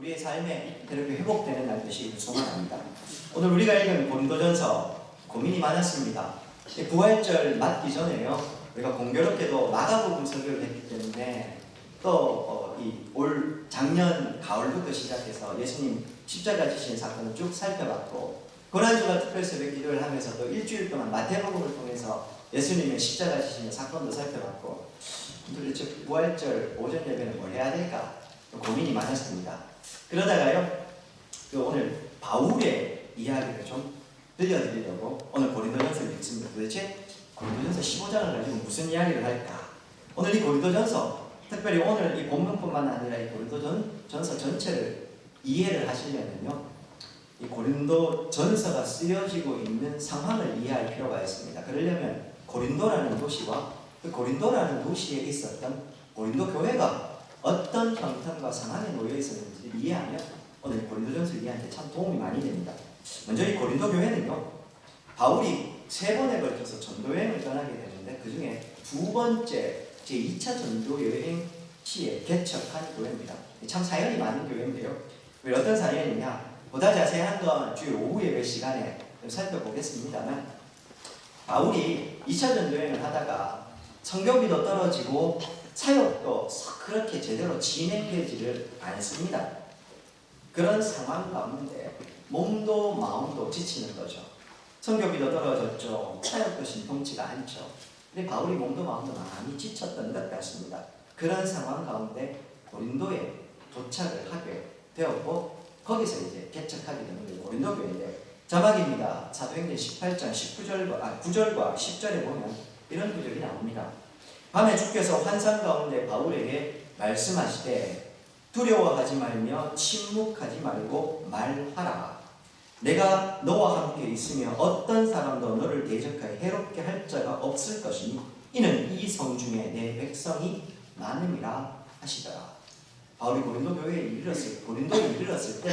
우리의 삶에 이렇게 회복되는 날 되시길 소망합니다. 오늘 우리가 읽은 고린도전서 고민이 많았습니다. 부활절 맞기 전에요. 우리가 공교롭게도 마가복음 설교를 했기 때문에 또 올 작년 가을부터 시작해서 예수님 십자가 지신 사건을 쭉 살펴봤고, 고난주가 특별 새벽 기도를 하면서 또 일주일 동안 마태복음을 통해서 예수님의 십자가 지신 사건도 살펴봤고, 도대체 부활절 오전 예배는 뭘 해야 될까 고민이 많았습니다. 그러다가요, 오늘 바울의 이야기를 좀 들려드리려고 오늘 고린도전서를 읽습니다. 도대체 고린도전서 15장을 가지고 무슨 이야기를 할까? 오늘 이 고린도전서, 특별히 오늘 이 본문뿐만 아니라 이 고린도전서 전체를 이해를 하시려면요, 이 고린도전서가 쓰여지고 있는 상황을 이해할 필요가 있습니다. 그러려면 고린도라는 도시와 그 고린도라는 도시에 있었던 고린도 교회가 어떤 형편과 상황에 놓여 있었는지 이해하면 오늘 고린도전서를 이해하는 데 참 도움이 많이 됩니다. 먼저 이 고린도 교회는요, 바울이 3번에 걸쳐서 전도여행을 떠나게 되는데 그 중에 2번째 제2차 전도여행 시에 개척한 교회입니다. 참 사연이 많은 교회인데요. 왜 어떤 사연이냐, 보다 자세한 건 주일 오후 예배 시간에 좀 살펴보겠습니다만, 바울이 2차 전도여행을 하다가 성교비도 떨어지고 사역도 그렇게 제대로 진행되지를 않습니다. 그런 상황 가운데 몸도 마음도 지치는 거죠. 성교비도 떨어졌죠. 사역도 신통치가 않죠. 근데 바울이 몸도 마음도 많이 지쳤던 것 같습니다. 그런 상황 가운데 고린도에 도착을 하게 되었고, 거기서 이제 개척하게 되는 게 고린도 교회인데, 자막입니다. 사도행전 18장 9절과 10절에 보면 이런 구절이 나옵니다. 밤에 주께서 환상 가운데 바울에게 말씀하시되 두려워하지 말며 침묵하지 말고 말하라. 내가 너와 함께 있으며 어떤 사람도 너를 대적하여 해롭게 할 자가 없을 것이니 이는 이 성 중에 내 백성이 많음이라 하시더라. 바울이 고린도에 이르렀을 때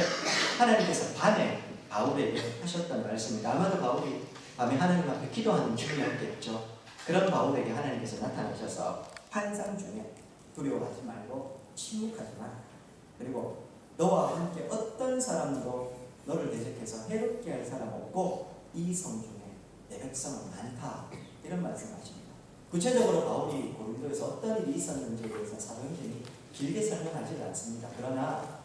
하나님께서 밤에 바울에게 하셨던 말씀입니다. 아마도 바울이 밤에 하나님 앞에 기도하는 중이었겠죠. 그런 바울에게 하나님께서 나타나셔서 환상 중에 두려워하지 말고 침묵하지 마. 그리고 너와 함께 어떤 사람도 너를 대적해서 해롭게 할 사람 없고 이 성 중에 내 백성은 많다. 이런 말씀하십니다. 구체적으로 바울이 고린도에서 어떤 일이 있었는지에 대해서 사도행전이 길게 설명하지 않습니다. 그러나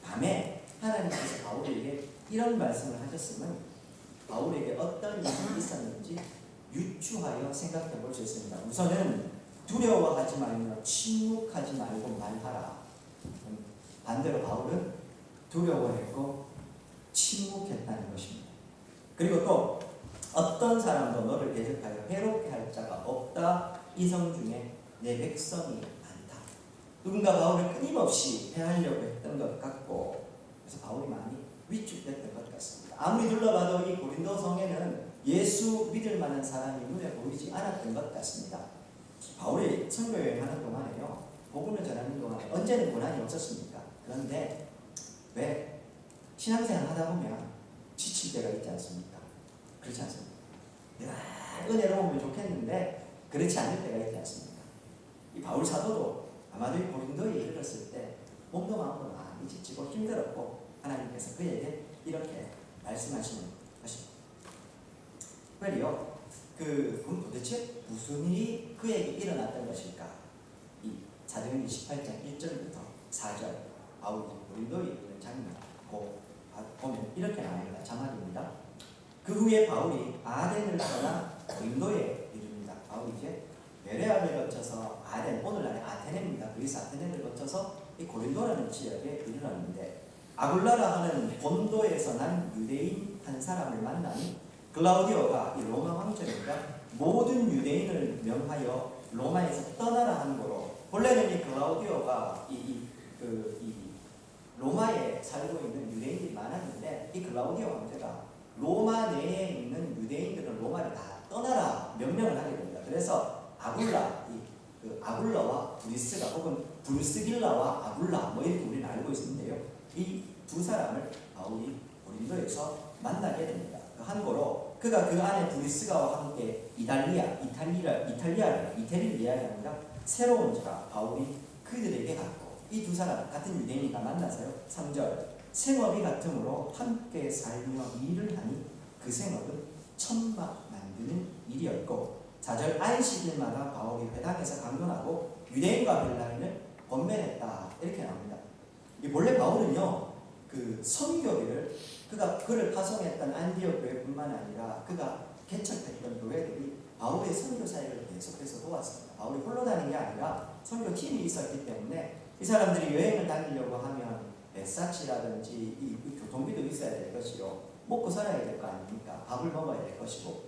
밤에 하나님께서 바울에게 이런 말씀을 하셨으면 바울에게 어떤 일이 있었는지 유추하여 생각해 볼 수 있습니다. 우선은 두려워하지 말며 침묵하지 말고 말하라. 반대로 바울은 두려워했고 침묵했다는 것입니다. 그리고 또 어떤 사람도 너를 대적하여 해롭게 할 자가 없다. 이 성 중에 내 백성이 많다. 누군가 바울을 끊임없이 해하려고 했던 것 같고, 그래서 바울이 많이 위축됐던 것 같습니다. 아무리 둘러봐도 이 고린도 성에는 예수 믿을 만한 사람이 눈에 보이지 않았던 것 같습니다. 바울이 선교여행하는 동안에요, 복음을 전하는 동안에 언제는 고난이 없었습니까? 그런데 왜 신앙생활 하다 보면 지칠 때가 있지 않습니까? 그렇지 않습니까? 내가 은혜로우면 좋겠는데 그렇지 않을 때가 있지 않습니까? 이 바울 사도도 아마도 이 고린도에 이르렀을 때 몸도 마음도 많이 지치고 힘들었고, 하나님께서 그에게 이렇게 말씀하시는 것입니다. 특별히요, 그럼 도대체 무슨 일이 그에게 일어났던 것일까? 이 사도행전 18장 1절부터 4절 바울이 고린도에 있는 장면 보면 이렇게 나옵니다. 자막입니다. 그 후에 바울이 아덴을 떠나 고린도에 이릅니다. 바울이 이제 베레아를 거쳐서 아덴, 오늘날의 아테네입니다. 그리스 아테네를 거쳐서 이 고린도라는 지역에 이르렀는데, 아굴라라 하는 본도에서 난 유대인 한 사람을 만나니 글라우디오가 이 로마 황제니까 모든 유대인을 명하여 로마에서 떠나라 한 거로, 본래는 이 글라우디오가 이 로마에 살고 있는 유대인들이 많았는데, 이 글라우디오 황제가 로마 내에 있는 유대인들은 로마를 다 떠나라 명령을 하게 됩니다. 그래서 아굴라와 브리스가, 혹은 브루스길라와 아굴라, 이렇게 우리는 알고 있는데요, 이 두 사람을 바울이 고린도에서 만나게 됩니다. 한 거로 그가 그 안에 브리스가와 함께 이태리를 이야기합니다. 새로운 자가 바울이 그들에게 갔고, 이 두 사람 같은 유대인이가 만나서요. 3절 생업이 같으므로 함께 살며 일을 하니 그 생업은 천막 만드는 일이었고 4절 안식일마다 바울이 회당에서 강론하고 유대인과 헬라인을 권면했다 이렇게 나옵니다. 이 본래 바울은요 그 선교회를 그를 파송했던 안디옥 교회뿐만 아니라 그가 개척했던 교회들이 바울의 선교 사역을 계속해서 도왔습니다. 바울이 홀로 다닌 게 아니라 선교팀이 있었기 때문에 이 사람들이 여행을 다니려고 하면 베사치라든지 이 교통비도 있어야 될 것이요 먹고 살아야 될 거 아닙니까? 밥을 먹어야 될 것이고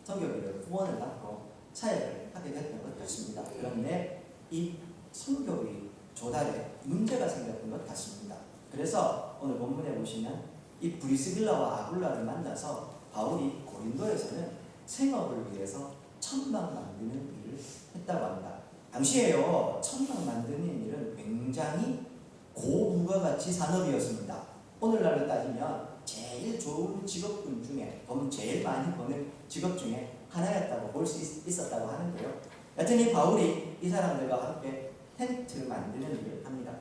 선교비를 후원을 받고 사역을 하게 됐던 것 같습니다. 그런데 이 선교비 조달에 문제가 생겼던 것 같습니다. 그래서 오늘 본문에 보시면 이 브리스길라와 아굴라를 만나서 바울이 고린도에서는 생업을 위해서 천막 만드는 일을 했다고 합니다. 당시에요 천막 만드는 일은 굉장히 고부가가치 산업이었습니다. 오늘날로 따지면 제일 좋은 직업군 중에 돈 제일 많이 버는 직업 중에 하나였다고 볼 수 있었다고 하는데요. 여튼 이 바울이 이 사람들과 함께 텐트 만드는 일을 합니다.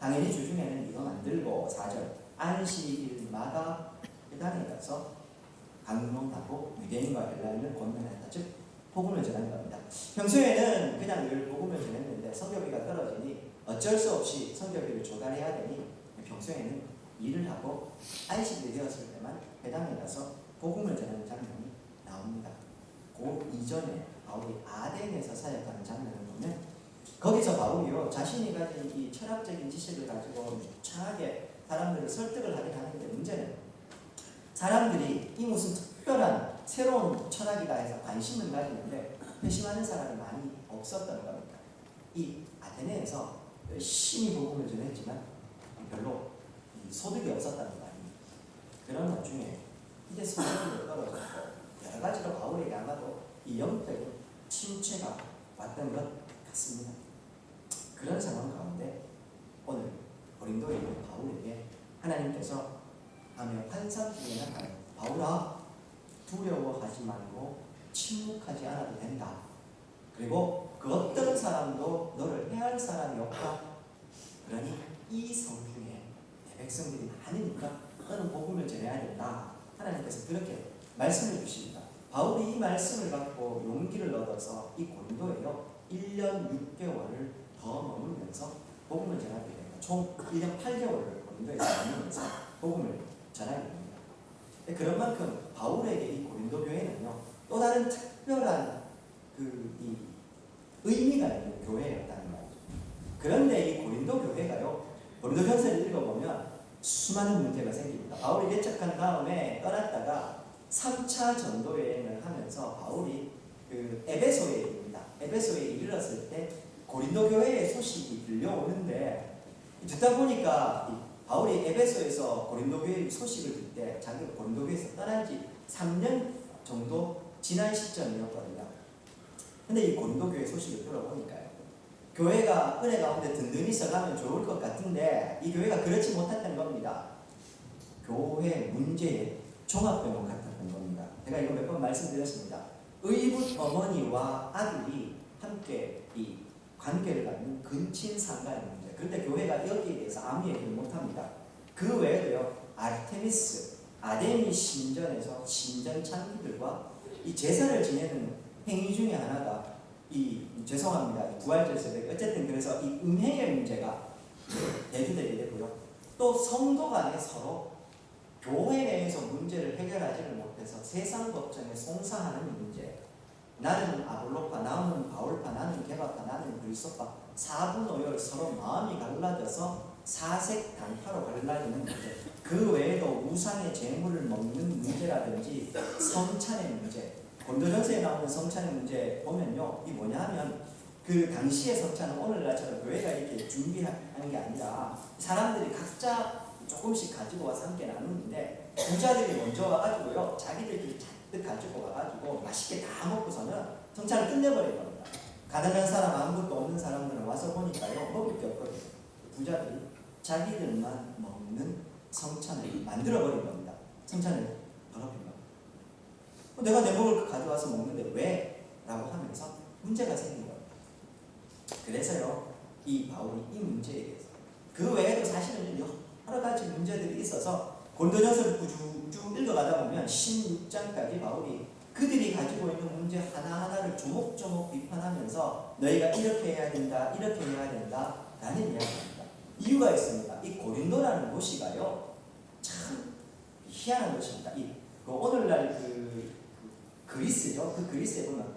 당연히 주중에는 이거 만들고 4절 안식일마다 회당에 가서 강론하고 유대인과 헬라인을 권면한다. 즉 복음을 전한 겁니다. 평소에는 그냥 늘 복음을 전했는데 선교비가 떨어지니 어쩔 수 없이 선교비를 조달해야 되니 평소에는 일을 하고 안식일이 되었을 때만 회당에 가서 복음을 전하는 장면이 나옵니다. 그 이전에 바울이 아덴에서 사역하는 장면을 보면 거기서 바울이요 자신이 가진 이 철학적인 지식을 가지고 유창하게 사람들을 설득을 하긴 하는데 문제는 사람들이 이 무슨 특별한 새로운 철학이다 해서 관심을 가지는데 회심하는 사람이 많이 없었던 겁니다. 이 아테네에서 열심히 복음을 전했지만 별로 소득이 없었다는 거 아닙니까? 그런 와중에 이제 소득이 떨어졌고 여러 가지로 바울에게 아마도 이 영적인 침체가 왔던 것 같습니다. 그런 상황 가운데 오늘 고린도에 있는 바울에게 하나님께서 하며 환상 중에 하나요. 바울아 두려워하지 말고 침묵하지 않아도 된다. 그리고 그 어떤 사람도 너를 해할 사람이 없다. 그러니 이 성중에 내 백성들이 많으니까 너는 복음을 전해야 된다. 하나님께서 그렇게 말씀해 주십니다. 바울이 이 말씀을 받고 용기를 얻어서 이 고린도에요 1년 6개월을 더 머물면서 복음을 전하게 됩니다. 총 1년 8개월을 고린도에서 머물면서 복음을 전하게 됩니다. 그런 만큼 바울에게 이 고린도 교회는요 또 다른 특별한 이 의미가 있는 교회였다는 말이죠. 그런데 이 고린도 교회가요 고린도전서를 읽어보면 수많은 문제가 생깁니다. 바울이 개척한 다음에 떠났다가 3차 전도 여행을 하면서 바울이 에베소에 이릅니다. 에베소에 이르렀을 때 고린도 교회의 소식이 들려오는데 듣다 보니까 바울이 에베소에서 고린도 교회의 소식을 들 때 자기가 고린도 교회에서 떠난 지 3년 정도 지난 시점이었거든요. 근데 이 고린도 교회 소식을 들어보니까요 교회가 은혜 가운데 든든히 서가면 좋을 것 같은데 이 교회가 그렇지 못했던 겁니다. 교회 문제의 종합병원 같았던 겁니다. 제가 이거 몇 번 말씀드렸습니다. 의붓 어머니와 아들이 함께 이 관계를 갖는 근친상간의 문제. 그런데 교회가 여기에 대해서 아무 얘기를 못합니다. 그 외에도요 아르테미스, 아데미 신전에서 신전 창기들과 이 제사를 지내는 행위 중에 하나가 죄송합니다. 부활절 새벽 어쨌든 그래서 이 음행의 문제가 대두되게 되고요. 또 성도 간에 서로 교회 내에서 문제를 해결하지를 못해서 세상 법정에 송사하는 문제. 나는 아볼로파, 나는 바울파, 나는 게바파, 나는 그리스도파 4분오열 서로 마음이 갈라져서 사색 단파로 갈라지는 문제. 그 외에도 우상의 재물을 먹는 문제라든지 성찬의 문제. 고린도전서에 나오는 성찬의 문제 보면요, 이 뭐냐 하면 그 당시의 성찬은 오늘날처럼 교회가 이렇게 준비하는 게 아니라 사람들이 각자 조금씩 가지고 와서 함께 나누는데 부자들이 먼저 와가지고요 자기들끼리 잔뜩 가지고 와가지고 맛있게 다 먹고서는 성찬을 끝내버린 겁니다. 가난한 사람 아무것도 없는 사람들은 와서 보니까요 먹을 게 없거든요. 부자들이 자기들만 먹는 성찬을 만들어버린 겁니다. 성찬을 더럽힌 겁니다. 내가 내 먹을 거 가져와서 먹는데 왜? 라고 하면서 문제가 생긴 겁니다. 그래서요 이 바울이 이 문제에 대해서. 그 외에도 사실은 여러 가지 문제들이 있어서 고린도전서를 쭉 읽어가다 보면 16장까지 바울이 그들이 가지고 있는 문제 하나하나를 조목조목 비판하면서 너희가 이렇게 해야 된다, 이렇게 해야 된다 라는 이야기입니다. 이유가 있습니다. 이 고린도라는 도시가요 참 희한한 도시입니다. 오늘날 그리스죠. 그 그리스에 보면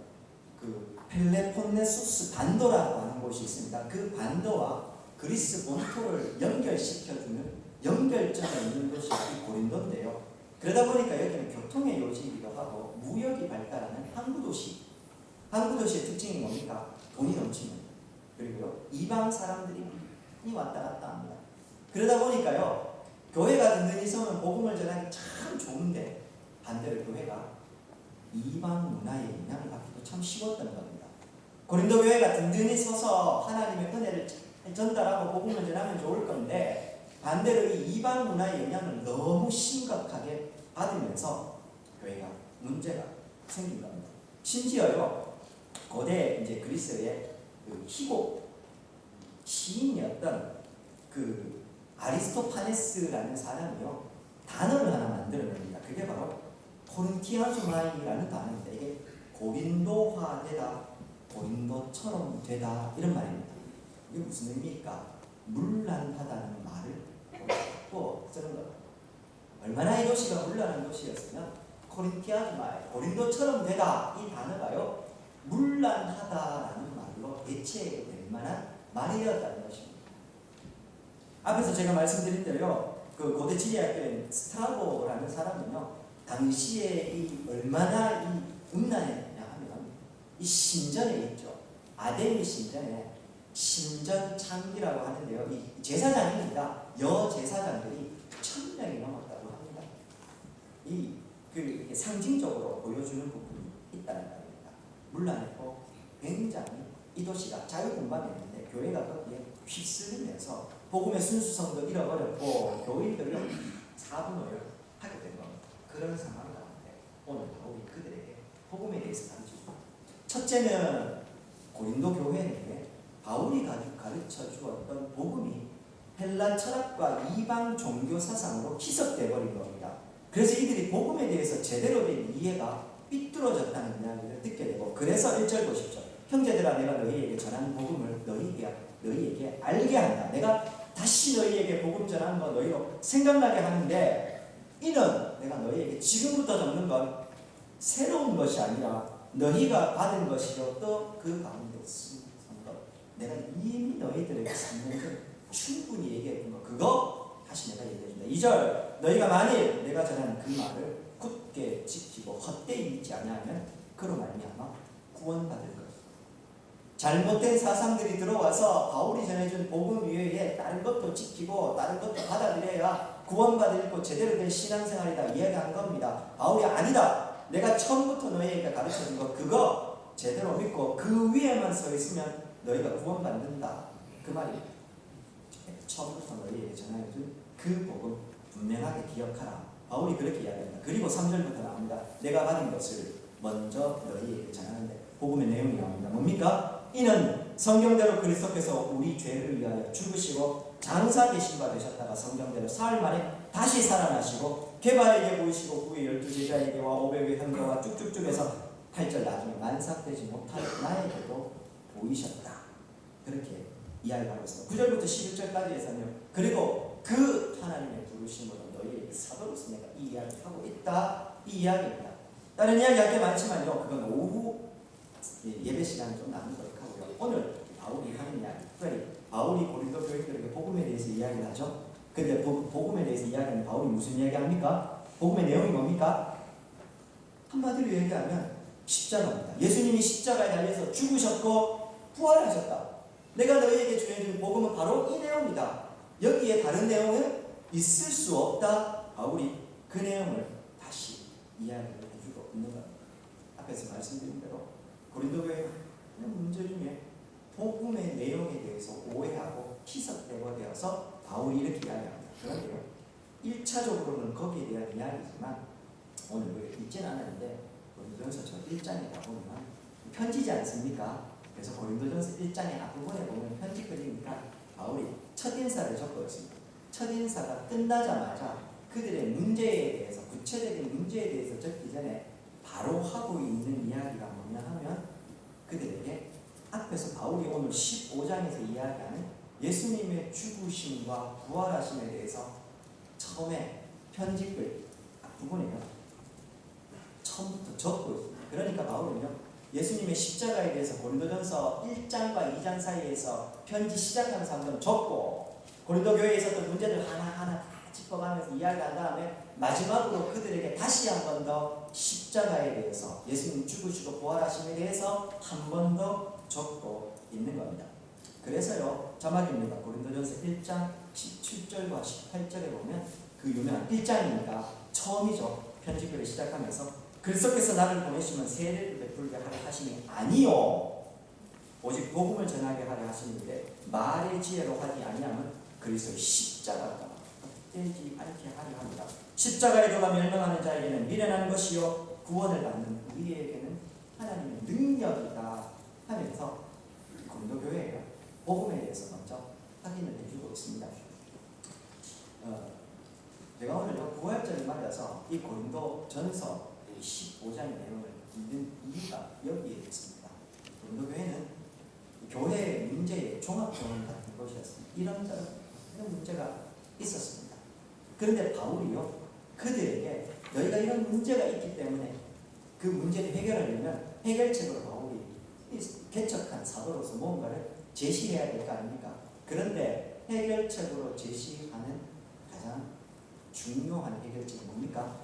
그 펠레폰네소스 반도라고 하는 곳이 있습니다. 그 반도와 그리스 본토를 연결시켜주는 연결점에 있는 도시가 이 고린도인데요. 그러다 보니까 여기는 교통의 요지이기도 하고 무역이 발달하는 항구도시. 항구도시의 특징이 뭡니까? 돈이 넘치는. 그리고요 이방 사람들이 많이 왔다 갔다 합니다. 그러다 보니까요 교회가 든든히 서면 복음을 전하기 참 좋은데 반대로 교회가 이방 문화의 영향을 받기도 참 쉬웠던 겁니다. 고린도 교회가 든든히 서서 하나님의 은혜를 전달하고 복음을 전하면 좋을 건데 반대로 이 이방 문화의 영향을 너무 심각하게 받으면서 교회가 문제가 생긴 겁니다. 심지어요 고대 이제 그리스의 그 희곡 시인이었던 그 아리스토파네스라는 사람이요 단어를 하나 만들어냅니다. 그게 바로 코린티아즈마이라는 단어입니다. 이게 고린도화되다, 고린도처럼 되다 이런 말입니다. 이게 무슨 의미일까? 문란하다는 말을 또 쓰는 겁니다. 얼마나 이 도시가 문란한 도시였으면 코린티아즈마이, 고린도처럼 되다 이 단어가요 문란하다라는 말로 대체될 만한 말이었다는 것입니다. 앞에서 제가 말씀드린 대로 그 고대 지리학교인 스트라보라는 사람은요 당시에 이 얼마나 이 음란했냐 하면 이 신전에 있죠. 아데미 신전에 신전창기라고 하는데요. 이 제사장입니다. 여제사장들이 1000명이 넘었다고 합니다. 이게 상징적으로 보여주는 부분이 있다는 말입니다. 문란했고 굉장히 이 도시가 자유분방했는데 교회가 거기에 휩쓸리면서 복음의 순수성도 잃어버렸고 교인들을 사분오를 하게 된 겁니다. 그런 상황 가운데 오늘 바울이 그들에게 복음에 대해서 가르치고 첫째는 고린도 교회에게 바울이 가르쳐 주었던 복음이 헬라 철학과 이방 종교 사상으로 희석되어 버린 겁니다. 그래서 이들이 복음에 대해서 제대로 된 이해가 삐뚤어졌다는 이야기를 듣게 되고 그래서 1절 보십시오. 형제들아 내가 너희에게 전하는 복음을 너희에게 알게 한다. 내가 다시 너희에게 복음 전하는 건 너희로 생각나게 하는데 이는 내가 너희에게 지금부터 적는 건 새로운 것이 아니라 너희가 받은 것이요 또 그 가운데 쓴 것 내가 이미 너희들에게 3년 전에 충분히 얘기했던 것 그거 다시 내가 얘기해준다. 2절 너희가 만일 내가 전하는 그 말을 굳게 지키고 헛되이 믿지 아니하면 그로 말미암아 구원받을 것. 잘못된 사상들이 들어와서 바울이 전해준 복음 위에 다른 것도 지키고 다른 것도 받아들여야 구원받을 것 제대로 된 신앙생활이다 이야기한 겁니다. 바울이 아니다. 내가 처음부터 너희에게 가르쳐준 거 그거 제대로 믿고 그 위에만 서 있으면 너희가 구원받는다. 그 말입니다. 처음부터 너희에게 전해준 그 복음 분명하게 기억하라. 바울이 그렇게 이야기합니다. 그리고 3절부터 나옵니다. 내가 받은 것을 먼저 너희에게 전하는데 복음의 내용이 나옵니다. 뭡니까? 이는 성경대로 그리스도께서 우리 죄를 위하여 죽으시고 장사 되신 바 되셨다가 성경대로 사흘 만에 다시 살아나시고 게바에게 보이시고 후에 12제자에게와 500의 형제와 쭉쭉쭉 해서 8절 나중에 만삭되지 못할 나에게도 보이셨다. 그렇게 이야기하고 있습니다. 9절부터 11절까지 해서는요. 그리고 그 하나님의 부르심으로 너희에게 사도로서 내가 이 이야기를 하고 있다. 이 이야기입니다. 다른 이야기 할 게 많지만요. 그건 오후 예배 시간이 좀 나누도록 하고요. 오늘 바울이 하는 이야기, 특별히 바울이 고린도 교인들에게 복음에 대해서 이야기를 하죠. 근데 복음에 대해서 이야기하는 바울이 무슨 이야기합니까? 복음의 내용이 뭡니까? 한마디로 얘기하면 십자가입니다. 예수님이 십자가에 달려서 죽으셨고 부활하셨다. 내가 너희에게 전해준 복음은 바로 이 내용이다. 여기에 다른 내용은 있을 수 없다. 바울이 그 내용을 다시 이야기를 해주고 있는 겁니다. 앞에서 말씀드린 대로 고린도 교회는 문제 중에 복음의 내용에 대해서 오해하고 희석되어서 바울이 이렇게 이야기합니다. 그런데요, 1차적으로는 거기에 대한 이야기지만 오늘 읽지는 않았는데 고린도전서 저 1장에 가보면 편지지 않습니까? 그래서 고린도전서 1장의 앞부분에 보면 편지 그림이 바울이 첫인사를 적고 있습니다. 첫인사가 끝나자마자 그들의 문제에 대해서, 구체적인 문제에 대해서 적기 전에 바로 하고 있는 이야기가 뭐냐 하면, 그들에게 앞에서 바울이 오늘 15장에서 이야기하는 예수님의 죽으심과 부활하심에 대해서 처음에 편집글 앞부분에요, 처음부터 적고 있습니다. 그러니까 바울은요, 예수님의 십자가에 대해서 고린도전서 1장과 2장 사이에서 편지 시작하면서 한번 적고, 고린도 교회에 있었던 문제들 하나하나 다 짚어가면서 이야기한 다음에 마지막으로 그들에게 다시 한 번 더 십자가에 대해서, 예수님 죽으시고 부활하심에 대해서 한 번 더 적고 있는 겁니다. 그래서요, 자막입니다. 고린도전서 1장 17절과 18절에 보면 그 유명한 1장이니까 처음이죠. 편지글을 시작하면서 그리스도께서 나를 보내시면 세례를 베풀게 하려 하심이 아니요 오직 복음을 전하게 하려 하시는데, 말의 지혜로 하지 아니하면 그리스도의 십자가가 헛되지 않게 하려 합니다. 십자가에 들어가 멸망하는 자에게는 미련한 것이요 구원을 받는 우리에게는 하나님의 능력이다 하면서 고린도 교회가 복음에 대해서 먼저 확인을 해주고 있습니다. 제가 오늘요 부활절을 맞아서 이 고린도 전서 15장의 내용을 읽는 이유가 여기에 있습니다. 고린도 교회는 교회의 문제의 종합병원 같은 것이었습니다. 이런저런 문제가 있었습니다. 그런데 바울이요, 그들에게 너희가 이런 문제가 있기 때문에 그 문제를 해결하려면 해결책으로 바울이 개척한 사도로서 뭔가를 제시해야 될 거 아닙니까? 그런데 해결책으로 제시하는 가장 중요한 해결책이 뭡니까?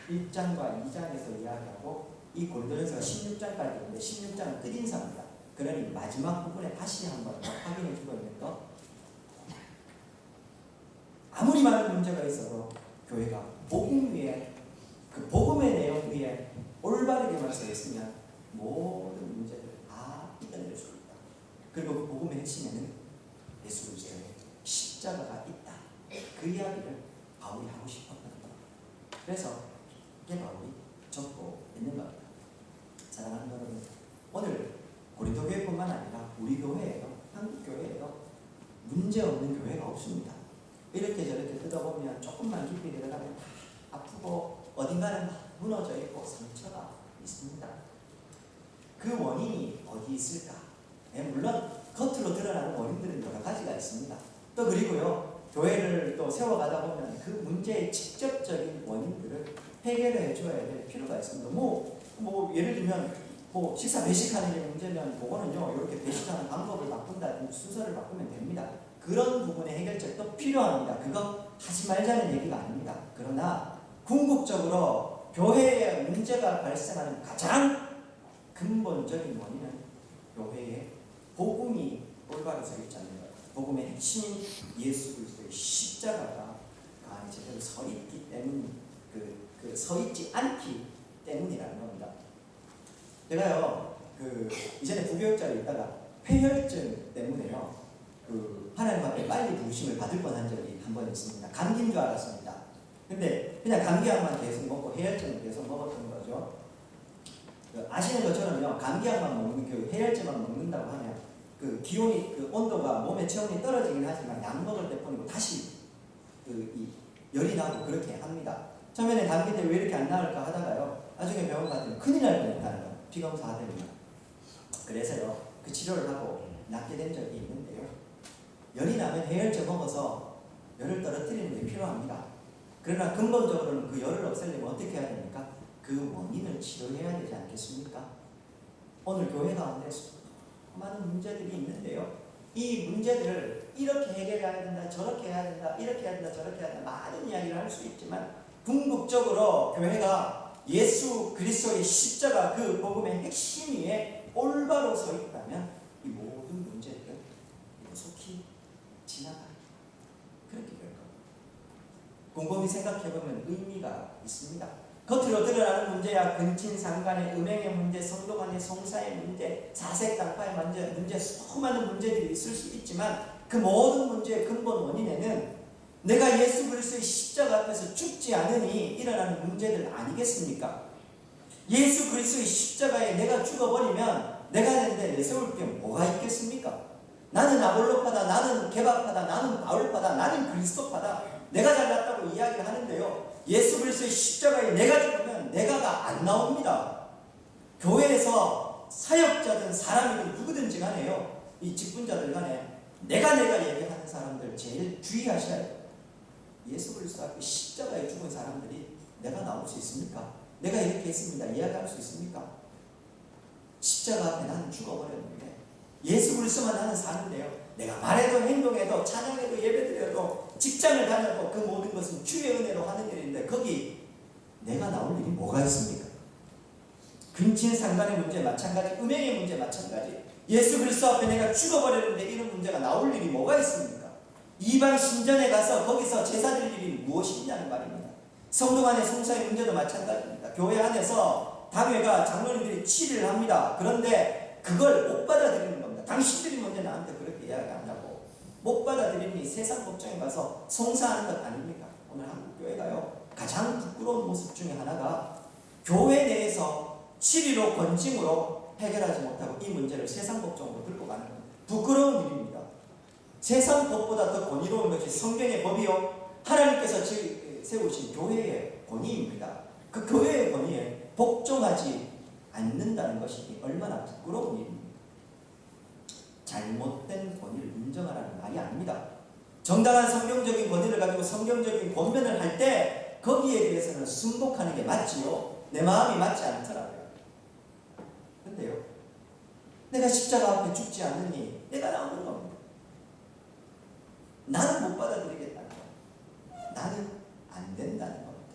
1장과 2장에서 이야기하고 이 고린도전서가 16장까지 있는데 16장은 끝인사입니다. 그러니 마지막 부분에 다시 한번 확인해 주고 있는 것, 아무리 많은 문제가 있어도 교회가 복음 위에, 그 복음의 내용 위에 올바르게만 서 있으면 모든 문제를 다 이겨낼 수 있다. 그리고 그 복음의 핵심에는 예수 그리스도의 십자가가 있다. 그 이야기를 바울이 하고 싶었던 겁니다. 그래서 이게 바울이 적고 있는 겁니다. 사랑하는 여러분, 오늘 고린도 교회뿐만 아니라 우리 교회에도, 한국 교회에도 문제 없는 교회가 없습니다. 이렇게 저렇게 뜯어보면 조금만 깊이 들어가면 다 아프고 어딘가는 무너져 있고 상처가 있습니다. 그 원인이 어디 있을까? 물론 겉으로 드러나는 원인들은 여러 가지가 있습니다. 또 그리고요, 교회를 또 세워가다 보면 그 문제의 직접적인 원인들을 해결해 줘야 될 필요가 있습니다. 예를 들면 식사 배식하는 게 문제면 그거는요, 이렇게 배식하는 방법을 바꾼다든지 순서를 바꾸면 됩니다. 그런 부분의 해결책도 필요합니다. 그거 하지 말자는 얘기가 아닙니다. 그러나 궁극적으로 교회에 문제가 발생하는 가장 근본적인 원인은 교회의 복음이 올바로 서 있지 않는 것, 복음의 핵심인 예수 그리스도의 십자가가 그 제대로 서 있기 때문, 서 있지 않기 때문이라는 겁니다. 제가요, 이전에 부교육자로 있다가 폐혈증 때문에요, 하나님 앞에 빨리 부으심을 받을 뻔한 적이 한 번 있습니다. 감기인 줄 알았습니다. 근데 그냥 감기약만 계속 먹고 해열증을 계속 먹었던 거죠. 아시는 것처럼요, 감기약만 먹는, 해열제만 먹는다고 하면 기온이, 온도가, 몸의 체온이 떨어지긴 하지만 약 먹을 때 뿐이고 다시 이 열이 나고 그렇게 합니다. 처음에는 감기인데 왜 이렇게 안 나을까 하다가요, 나중에 병원 갔더니 큰일 날 뻔했다는 거예요. 피검사 하더니. 그래서요, 그 치료를 하고 낫게 된 적이 있는데요, 열이 나면 해열제 먹어서 열을 떨어뜨리는 게 필요합니다. 그러나 근본적으로는 그 열을 없애려면 어떻게 해야 됩니까? 그 원인을 치료해야 되지 않겠습니까? 오늘 교회 가운데 많은 문제들이 있는데요, 이 문제들을 이렇게 해결해야 된다, 저렇게 해야 된다, 이렇게 해야 된다, 저렇게 해야 된다, 많은 이야기를 할 수 있지만 궁극적으로 교회가 예수 그리스도의 십자가, 그 복음의 핵심 위에 올바로 서 있다면 이 모든 문제들은 속히 지나가. 그렇게 될 겁니다. 곰곰이 생각해보면 의미가 있습니다. 겉으로 드러나는 문제야 근친상간의 음행의 문제, 성도 간의 송사의 문제, 사색당파의 문제, 수많은 문제들이 있을 수 있지만 그 모든 문제의 근본 원인에는 내가 예수 그리스도의 십자가 앞에서 죽지 않으니 일어나는 문제들 아니겠습니까? 예수 그리스도의 십자가에 내가 죽어버리면 내가 내세울 게 뭐가 있겠습니까? 나는 아볼로파다, 나는 개바파다, 나는 바울파다, 나는 그리스도파다, 내가 잘났다고 이야기를 하는데요. 예수 그리스도의 십자가에 내가 죽으면 내가가 안 나옵니다. 교회에서 사역자든 사람이든 누구든지 간에요. 이 직분자들 간에 내가 얘기하는 사람들 제일 주의하셔야 돼요. 예수 그리스도 앞에 십자가에 죽은 사람들이 내가 나올 수 있습니까? 내가 이렇게 했습니다. 이야기할 수 있습니까? 십자가 앞에 나는 죽어버렸는데 예수 그리스도만 나는 사는데요. 내가 말해도 행동해도 찬양해도 예배드려도 직장을 다녀도 그 모든 것은 주의 은혜로 하는 일인데 거기 내가 나올 일이 뭐가 있습니까? 근친상간의 문제 마찬가지, 음행의 문제 마찬가지, 예수 그리스도 앞에 내가 죽어버렸는데 이런 문제가 나올 일이 뭐가 있습니까? 이방 신전에 가서 거기서 제사 드릴 일이 무엇이냐는 말입니다. 성도 간의 성사의 문제도 마찬가지입니다. 교회 안에서 당회가 장로님들이 치리를 합니다. 그런데 그걸 못 받아들이는 겁니다. 당신들이 먼저 나한테 그렇게 이야기하냐고. 못 받아들이니 세상 법정에 가서 성사하는 것 아닙니까? 오늘 한국교회가요, 가장 부끄러운 모습 중에 하나가 교회 내에서 치리로 권징으로 해결하지 못하고 이 문제를 세상 법정으로 들고 가는 겁니다. 부끄러운 일입니다. 세상 법보다 더 권위로운 것이 성경의 법이요, 하나님께서 세우신 교회의 권위입니다. 그 교회의 권위에 복종하지 않는다는 것이 얼마나 부끄러운 일입니까? 잘못된 권위를 인정하라는 말이 아닙니다. 정당한 성경적인 권위를 가지고 성경적인 권면을 할 때 거기에 대해서는 순복하는 게 맞지요. 내 마음이 맞지 않더라고요. 근데요, 내가 십자가 앞에 죽지 않으니 내가 나오는 겁니다. 나는 못 받아들이겠다는 거예요. 나는 안 된다는 겁니다.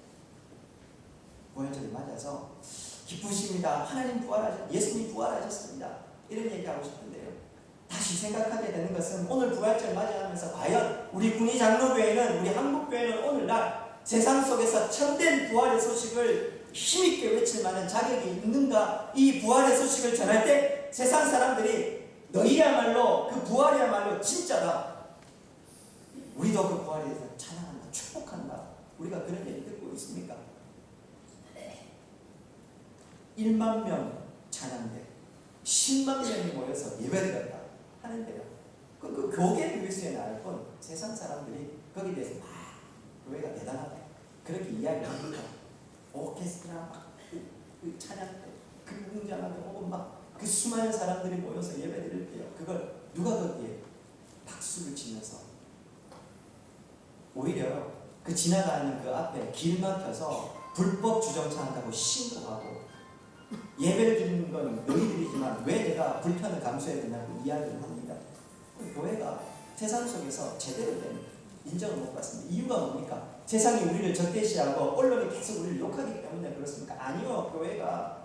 부활절이 맞아서 기쁘십니다. 하나님 부활하셨, 예수님 부활하셨습니다. 이런 얘기하고 싶은데요, 다시 생각하게 되는 것은 오늘 부활절 맞이하면서 과연 우리 군의 장로교회는, 우리 한국교회는 오늘날 세상 속에서 참된 부활의 소식을 힘있게 외칠 만한 자격이 있는가? 이 부활의 소식을 전할 때 세상 사람들이 너희야말로 그 부활이야말로 진짜다, 우리도 그 부활에 대해서 찬양한다, 축복한다, 우리가 그런 얘기 듣고 있습니까? 1만 명 찬양대 10만 명이 모여서 예배드렸다 하는데요, 그 교계 뉴스에 나올 건 세상 사람들이 거기에 대해서 교회가 대단하다 그렇게 이야기를 합니다. 오케스트라 막 그 찬양 때 그 웅장하게 혹은 막 그 수많은 사람들이 모여서 예배드릴 때요, 그걸 누가 거기에 박수를 치면서 오히려 그 지나가는 그 앞에 길 막혀서 불법 주정차 한다고 신고하고 예배를 드리는 건 너희들이지만 왜 내가 불편을 감수해야 되냐고 이야기를 합니다. 교회가 세상 속에서 제대로 된 인정을 못 받습니다. 이유가 뭡니까? 세상이 우리를 적대시하고 언론이 계속 우리를 욕하기 때문에 그렇습니까? 아니요. 교회가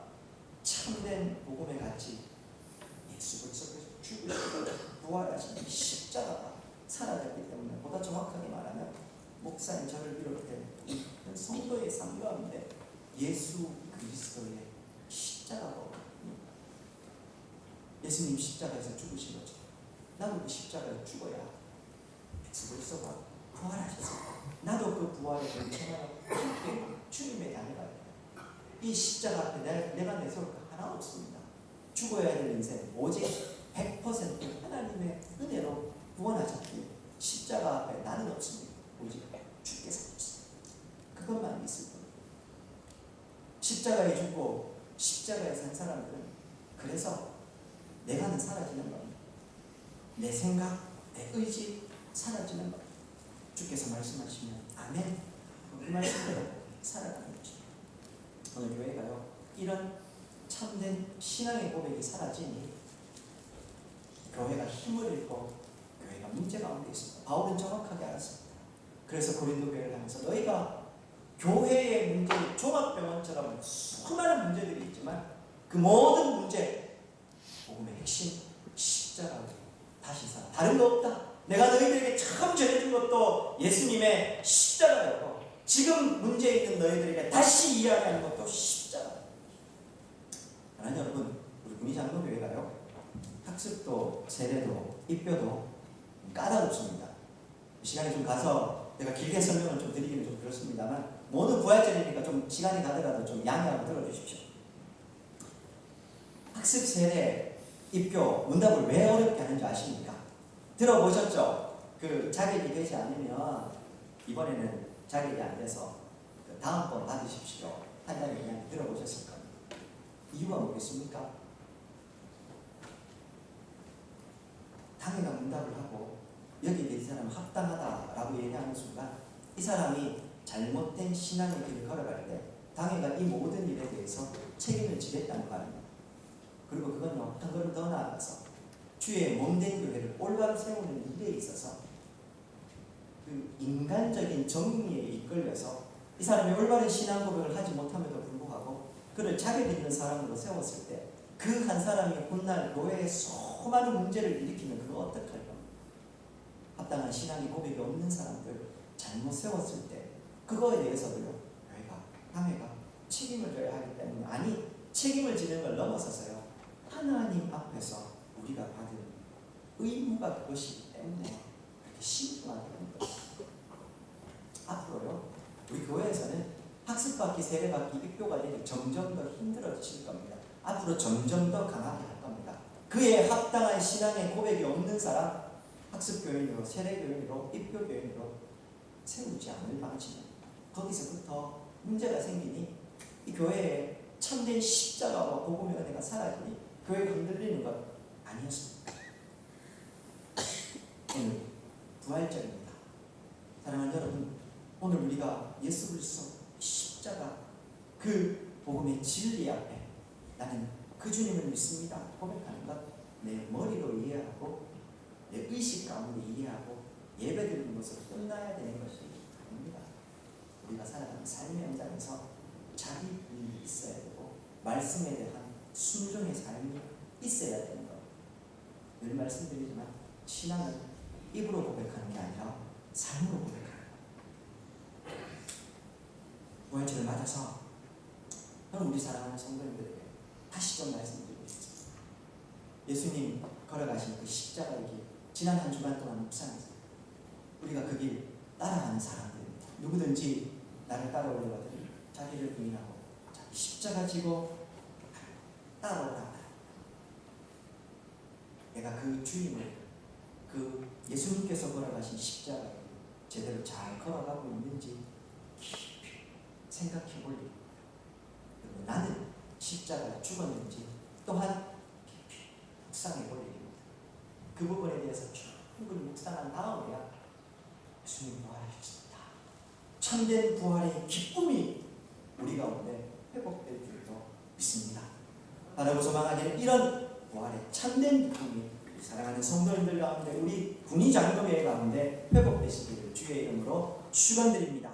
참된 복음의 가치, 예수 그리스도께서 죽으시고 부활하신 십자가가 사라졌기 때문에, 보다 정확하게 말하면 목사님 저를 비롯해 성도의 삶 가운데 예수 그리스도의 십자가가, 예수님 십자가에서 죽으신 거죠. 나도 그 십자가에 죽어야 예수 그리스도가 부활하셨습니다. 나도 그 부활에 동참하여 함께 주님의 양을 가야 돼요. 이 십자가 앞에 내가 내세울 거 하나 없습니다. 죽어야 될 인생 오직 100% 하나님의 은혜로 구원하셨기에 십자가 앞에 나는 없습니다. 오직 주께서 없습니다. 그것만 있을 겁니다. 십자가에 죽고 십자가에 산 사람들은 그래서 내가는 사라지는 겁니다. 내 생각, 내 의지 사라지는 겁니다. 주께서 말씀하시면 아멘, 그 말씀대로 살아가는 것입니다. 오늘 교회가요, 이런 참된 신앙의 고백이 사라지니 교회가 힘을 잃고 교회가 문제 가운데 있습니다. 바울은 정확하게 알았습니다. 그래서 고린도 교회를 하면서 너희가 교회의 문제, 종합병원처럼 수많은 문제들이 있지만 그 모든 문제, 복음의 핵심 십자가로 다시 살아. 다른 거 없다. 내가 너희들에게 처음 전해준 것도 예수님의 십자가였고, 지금 문제 있는 너희들에게 다시 이야기하는 것도 십자가. 그러나 여러분, 우리 군의장로교회가요, 학습도, 세례도, 입교도 까다롭습니다. 시간이 좀 가서 내가 길게 설명을 좀 드리기는 좀 그렇습니다만, 모든 부활절이니까 좀 시간이 가더라도 좀 양해하고 들어주십시오. 학습, 세례, 입교, 문답을 왜 어렵게 하는지 아십니까? 들어보셨죠? 그 자격이 되지 않으면 이번에는 자격이 안 돼서 다음번 받으십시오 한다는 이야기 들어보셨을 겁니다. 이유가 뭐겠습니까? 당회가 응답을 하고 여기에 이 사람은 합당하다라고 얘기하는 순간 이 사람이 잘못된 신앙의 길을 걸어갈 때 당회가 이 모든 일에 대해서 책임을 지겠다는 말입니다. 그리고 그건요, 한 걸음 더 나아가서 주의 몸된 교회를 올바로 세우는 일에 있어서 그 인간적인 정의에 이끌려서 이 사람이 올바른 신앙 고백을 하지 못함에도 불구하고 그를 자격 있는 사람으로 세웠을 때 그 한 사람이 훗날 교회에 수많은 문제를 일으키면 그거 어떡할 겁니까? 합당한 신앙의 고백이 없는 사람들 잘못 세웠을 때 그거에 대해서도요 교회가, 당회가 책임을 져야 하기 때문에, 아니 책임을 지는 걸 넘어서서요 하나님 앞에서 우리가 받은 의무가 그것이기 때문에 그렇게 신중하게 하는 것입니다. 앞으로요 우리 교회에서는 학습받기, 세례받기, 입교가 되기 점점 더 힘들어지실 겁니다. 앞으로 점점 더 강하게 할 겁니다. 그에 합당한 신앙의 고백이 없는 사람 학습교인으로, 세례교인으로, 입교교인으로 세우지 않을 방침은 거기서부터 문제가 생기니 이 교회에 참된 십자가와 복음의 은혜가 사라지니 교회가 흔들리는 것 아니었습니다. 오늘 부활절입니다. 사랑하는 여러분, 오늘 우리가 예수 그리스도 십자가 그 복음의 진리 앞에 나는 그 주님을 믿습니다 고백하는 것 내 머리로 이해하고 내 의식 가운데 이해하고 예배드리는 것으로 끝나야 되는 것이 아닙니다. 우리가 살아가는 삶의 현장에서 자기 부인이 있어야 되고 말씀에 대한 순종의 삶이 있어야 되는 것. 늘 말씀드리지만 신앙은 입으로 고백하는 게 아니라 삶으로 고백하는 것. 부활절을 맞아서 그럼 우리 사랑하는 성도님들에게 다시 좀 말씀드리고 싶습니다. 예수님 걸어가신 그 십자가의 길, 지난 한 주간 동안 묵상했습니다. 우리가 그 길 따라가는 사람들입니다. 누구든지 나를 따라오려거든 자기를 부인하고 자기 십자가 지고 따라오라. 내가 그 주님을, 그 예수님께서 걸어가신 십자가를 제대로 잘 걸어가고 있는지 깊이 생각해 볼 일. 그리고 나는 십자가에 죽었는지 또한 깊이 묵상해 볼 일입니다. 그 부분에 대해서 충분히 묵상한 다음에야 예수님 부활하셨습니다. 참된 부활의 기쁨이 우리 가운데 회복될 줄도 믿습니다. 바라고 소망하기를 이런 부활의 참된 기쁨이 우리 사랑하는 성도님들 가운데, 우리 군의 장로회 가운데 회복되시기를 주의 이름으로 축원드립니다.